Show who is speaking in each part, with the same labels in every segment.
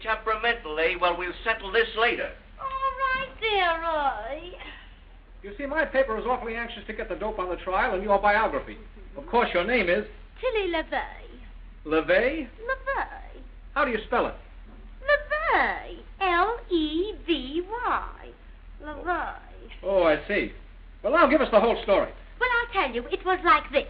Speaker 1: Temperamental, eh? Well, we'll settle this later.
Speaker 2: All right, dear Roy.
Speaker 3: You see, my paper is awfully anxious to get the dope on the trial and your biography. Of course, your name is...
Speaker 2: Tilly LeVay.
Speaker 3: LeVay?
Speaker 2: LeVay.
Speaker 3: How do you spell it?
Speaker 2: LeVay. L-E-V-Y. LeVay.
Speaker 3: Oh, I see. Well, now give us the whole story.
Speaker 2: Well, I'll tell you. It was like this.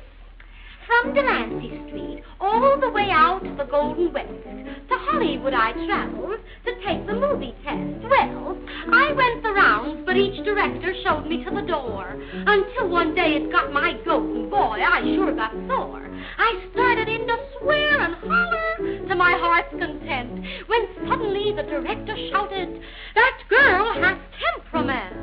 Speaker 2: From Delancey Street, all the way out to the Golden West, to Hollywood I traveled to take the movie test. Well, I went the rounds, but each director showed me to the door, until one day it got my goat, and boy, I sure got sore. I started in to swear and holler to my heart's content, when suddenly the director shouted, "That girl has temperament."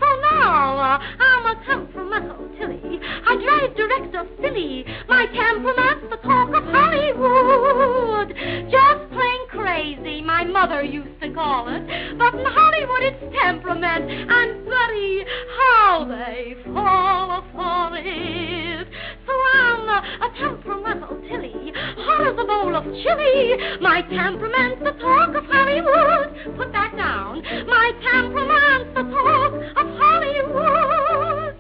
Speaker 2: So now, I'm a temperamental Tilly. I drive director silly. My temperament's the talk of Hollywood. Just plain crazy, my mother used to call it. But in Hollywood, it's temperament. And buddy, how they fall for it. So I'm a temperamental Tilly. Hot as a bowl of chili. My temperament's the talk of Hollywood. Put that down. My temperament's the talk of Hollywood.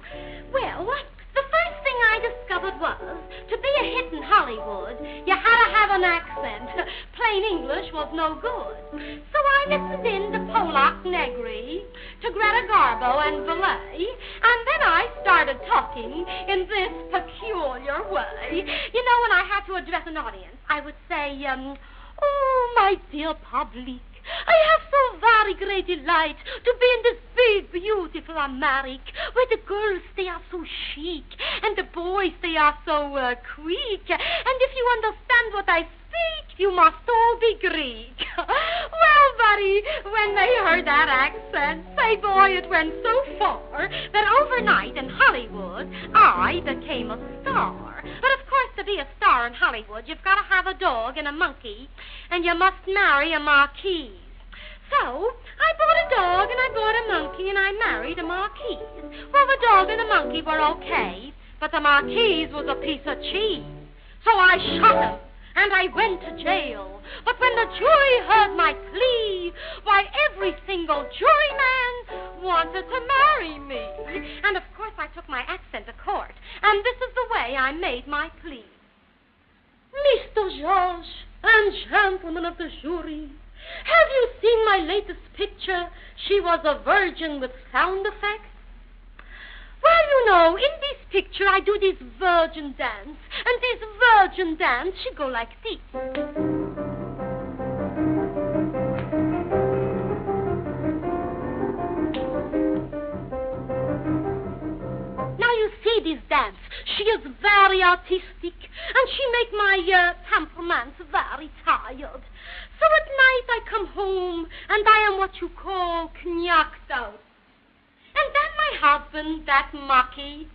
Speaker 2: Well, the first thing I discovered was, to be a hit in Hollywood, you had to have an accent. Plain English was no good. So I listened in to Polak Negri, to Greta Garbo and Valet, and then I started talking in this peculiar way. You know, when I had to address an audience, I would say, "Oh, my dear public, I have so very great delight to be in this big, beautiful America, where the girls, they are so chic, and the boys, they are so quick. And if you understand what I speak, you must all be Greek." Well, buddy, when they heard that accent, say, boy, it went so far that overnight in Hollywood, I became a star. But of course, to be a star in Hollywood, you've got to have a dog and a monkey, and you must marry a marquise. So, I bought a dog and I bought a monkey and I married a marquise. Well, the dog and the monkey were okay, but the marquise was a piece of cheese. So I shot him and I went to jail. But when the jury heard my plea, why, every single juryman wanted to marry me. And of course, I took my accent to court, and this is the way I made my plea. "Mr. Judge and gentlemen of the jury, have you seen my latest picture? She was a virgin with sound effects. Well, you know, in this picture I do this virgin dance, and this virgin dance, she go like this. Now you see this dance. She is very artistic, and she make my temperament very tired. So at night I come home, and I am what you call knacked out. And then my husband, that Marquis,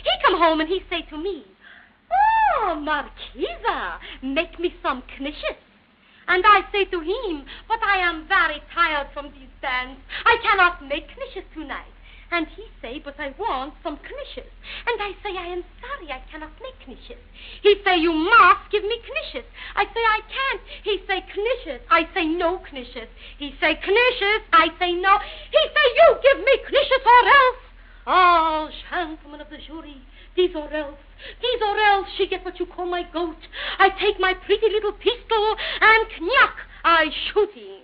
Speaker 2: he come home and he say to me, "Oh, Marquisa, make me some knishes." And I say to him, "But I am very tired from this dance. I cannot make knishes tonight." And he say, "But I want some knishes." And I say, "I am sorry, I cannot make knishes." He say, "You must give me knishes." I say, "I can't." He say, "Knishes." I say, "No knishes." He say, "Knishes." I say, "No." He say, "You give me knishes or else." Oh, gentlemen of the jury, these or else, she get what you call my goat. I take my pretty little pistol and knack, I shoot him.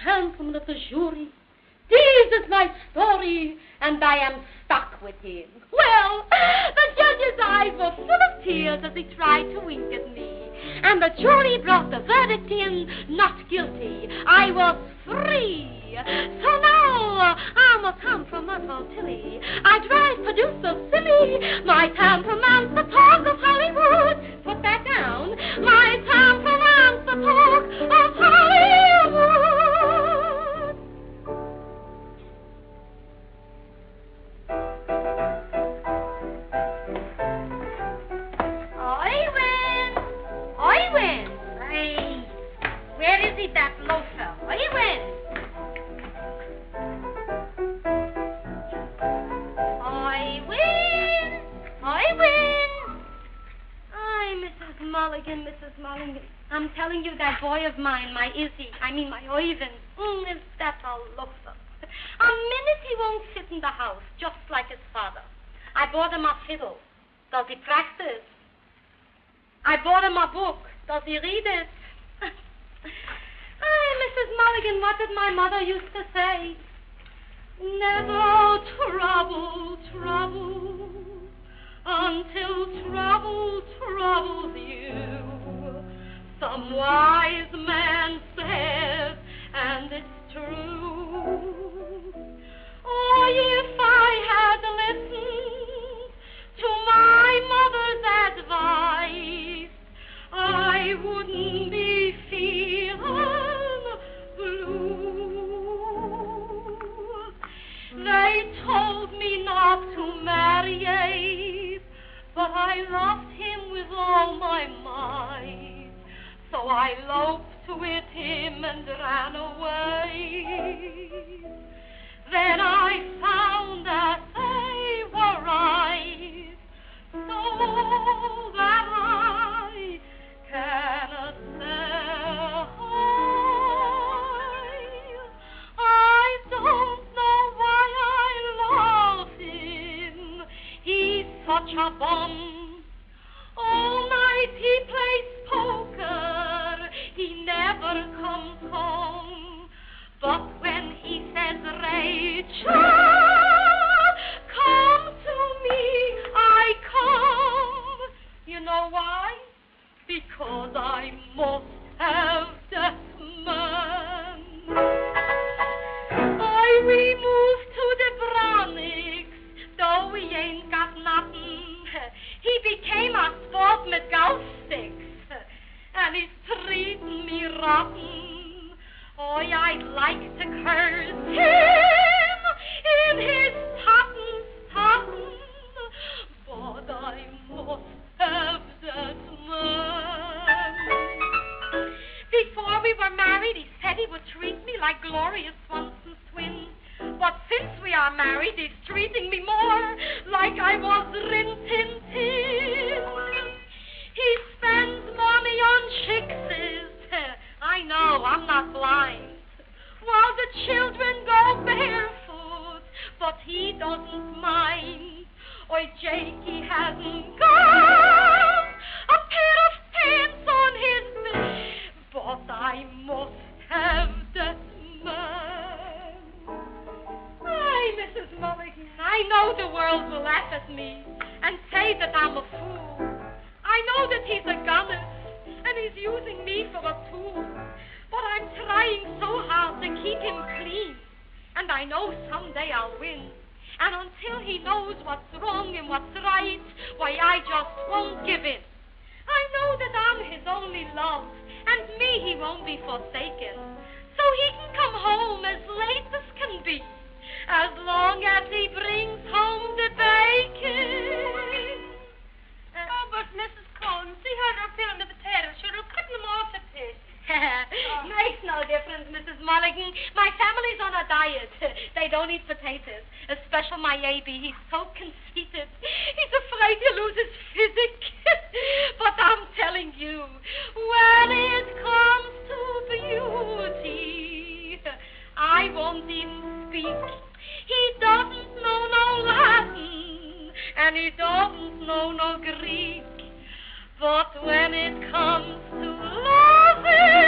Speaker 2: Gentlemen of the jury, this is my story, and I am stuck with him. Well, the judge's eyes were full of tears as he tried to wink at me, and the jury brought the verdict in, not guilty. I was free. So now I'm a temperamental Tilly. I drive producers silly. My temperament's the talk of Hollywood. Put that down. My temperament's the talk of Hollywood. I win. Hey, where is he, that loafer? I win. Mrs. Mulligan. I'm telling you, that boy of mine, my Ivan, is that a loafer. A minute he won't sit in the house, just like his father. I bought him a fiddle. Does he practice? I bought him a book. Does he read it? Mrs. Mulligan, what did my mother used to say? Never trouble, until trouble troubles you. Some wise man says, and it's true. Oh, if I had listened to my mother's advice, I wouldn't be feeling blue. They told me not to marry Abe, but I loved him with all my might. So I eloped with him and ran away. Then I found that they were right, so that I cannot say I don't know why I love him. He's such a bum. All night he plays poker. He never comes home. But when he says, Rachel, come to me, I come. You know why? Because I must have that man. We moved to the Bronx, though we ain't got nothing. He became a sport with golf sticks, and he's treating me rotten. Oh, I'd like to curse him in his totten, but I must have that man. Before we were married, he said he would treat me like Gloria Swanson's twin. But since we are married, he's treating me more like I was Rin Tin Tin. He spends money on chickses. I know, I'm not blind. While the children go barefoot, but he doesn't mind. Oi, Jakey hasn't got a pair of pants on his bed, but I must have that man. Aye, Mrs. Mulligan, I know the world will laugh at me and say that I'm a fool. I know that he's a gunner and he's using me for a tool. But I'm trying so hard to keep him clean. And I know someday I'll win. And until he knows what's wrong and what's right, why, I just won't give in. I know that I'm his only love, and me he won't be forsaken. So he can come home as late as can be, as long as he brings home the bacon.
Speaker 4: Oh, but Mrs. Cohn, see how they're peeling the potatoes. Sure, they're cutting them off a bit.
Speaker 2: Makes no difference, Mrs. Mulligan. My family's on a diet. They don't eat potatoes, especially my A.B. He's so conceited. He's afraid he'll lose his physic. But I'm telling you, when it comes to beauty, I won't even speak. He doesn't know no Latin, and he doesn't know no Greek. But when it comes to loving,